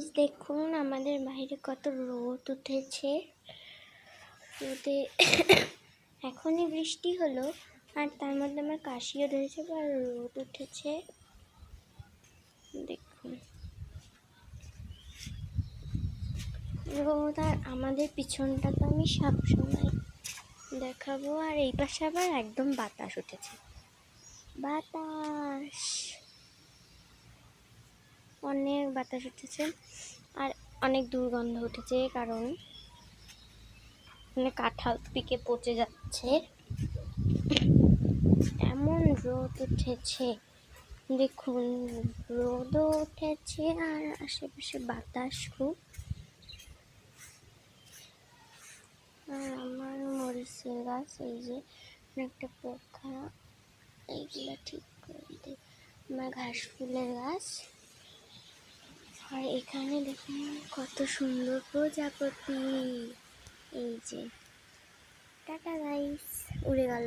Guys, দেখুন আমাদের বাইরে কত রোদ উঠেছে। রোদে এখনই বৃষ্টি হলো আর তার মধ্যে আমার কাশিও ধরেছে আর রোদ উঠেছে। দেখুন রোদ, আর আমাদের পিছনটা তো আমি সবসময় দেখাবো। আর এই পাশে আবার একদম বাতাস উঠেছে, বাতাস, অনেক বাতাস উঠেছে আর অনেক দুর্গন্ধ উঠেছে, কারণ কাঁঠাল পিকে পচে যাচ্ছে, এমন রোদ উঠেছে। দেখুন রোদও উঠেছে আর আশেপাশে বাতাস খুব। আর আমার মরিচের গাছ, এই যে একটা পোকা, এইগুলা ঠিক করে দিই। আমার ঘাস ফুলের গাছ, আর এখানে দেখুন কত সুন্দর প্রজাপতি। এই যে টাটা গাইস, উড়ে গেল।